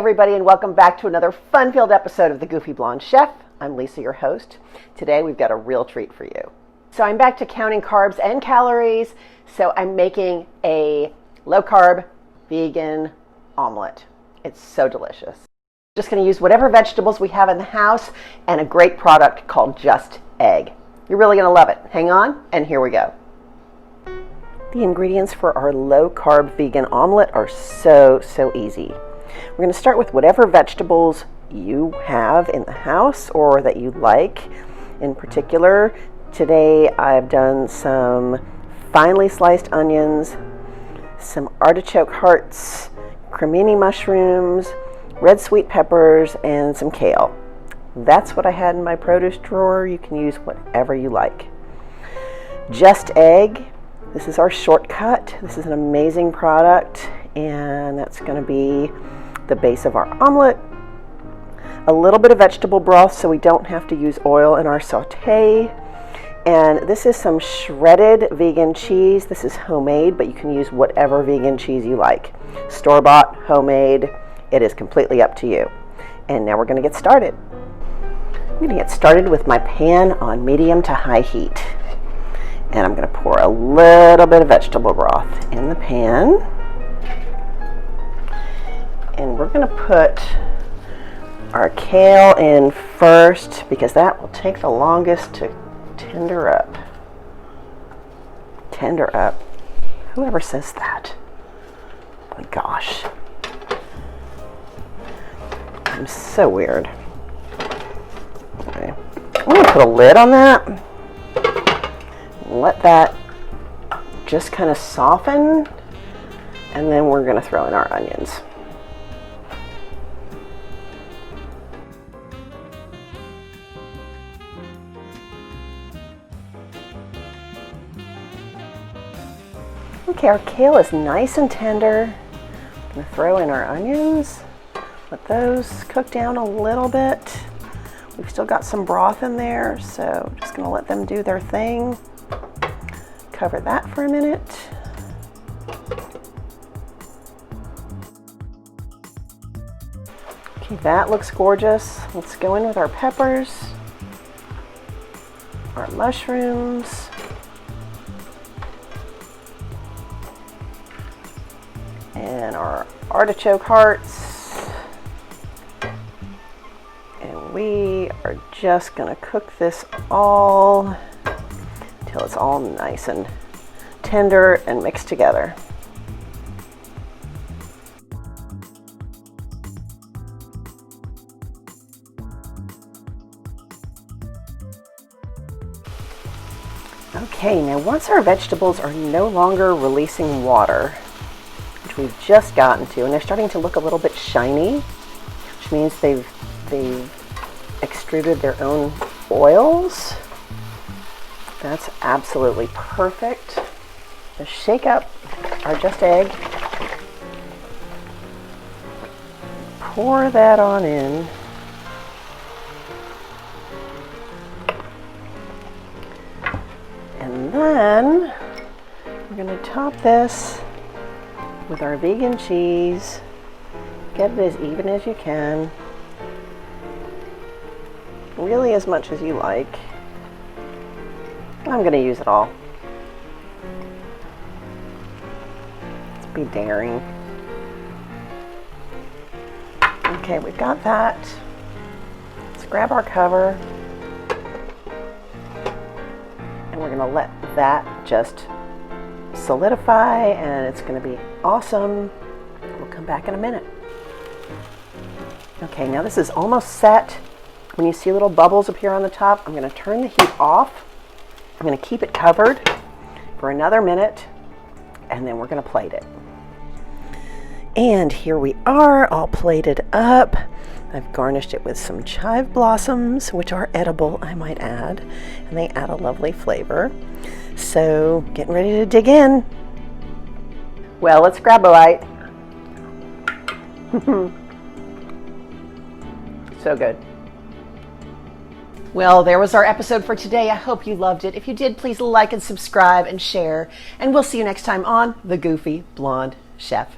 everybody, and welcome back to another fun-filled episode of The Goofy Blonde Chef. I'm Lisa, your host. Today we've got a real treat for you. So I'm back to counting carbs and calories, so I'm making a low-carb vegan omelet. It's so delicious. Just going to use whatever vegetables we have in the house and a great product called Just Egg. You're really going to love it. Hang on, and here we go. The ingredients for our low-carb vegan omelet are so easy. We're going to start with whatever vegetables you have in the house or that you like. In particular, today I've done some finely sliced onions, some artichoke hearts, cremini mushrooms, red sweet peppers, and some kale. That's what I had in my produce drawer. You can use whatever you like. Just Egg. This is our shortcut. This is an amazing product, and that's going to be the base of our omelet. A little bit of vegetable broth so we don't have to use oil in our saute. And this is some shredded vegan cheese. This is homemade, but you can use whatever vegan cheese you like. Store-bought, homemade, it is completely up to you. And now we're going to get started. I'm going to get started with my pan on medium to high heat. And I'm going to pour a little bit of vegetable broth in the pan. And we're going to put our kale in first because that will take the longest to tender up. Tender up. Whoever says that? Oh my gosh. I'm so weird. Okay. I'm going to put a lid on that. Let that just kind of soften, and then we're going to throw in our onions. Okay, our kale is nice and tender. I'm going to throw in our onions. Let those cook down a little bit. We've still got some broth in there, so just going to let them do their thing. Cover that for a minute. Okay, that looks gorgeous. Let's go in with our peppers, our mushrooms, and our artichoke hearts. And we are just going to cook this all until it's all nice and tender and mixed together. Okay, now once our vegetables are no longer releasing water, which we've just gotten to, and they're starting to look a little bit shiny, which means they've extruded their own oils. That's absolutely perfect. Just shake up our Just Egg. Pour that on in. And then we're going to top this with our vegan cheese. Get it as even as you can. Really as much as you like. I'm going to use it all. Let's be daring. Okay, we've got that. Let's grab our cover. And we're going to let that just solidify, and it's going to be awesome. We'll come back in a minute. Okay, now this is almost set. When you see little bubbles appear on the top, I'm going to turn the heat off. I'm going to keep it covered for another minute, and then we're going to plate it. And here we are, all plated up. I've garnished it with some chive blossoms, which are edible, I might add, and they add a lovely flavor. So, getting ready to dig in. Well, let's grab a bite. So good. Well, there was our episode for today. I hope you loved it. If you did, please like and subscribe and share. And we'll see you next time on The Goofy Blonde Chef.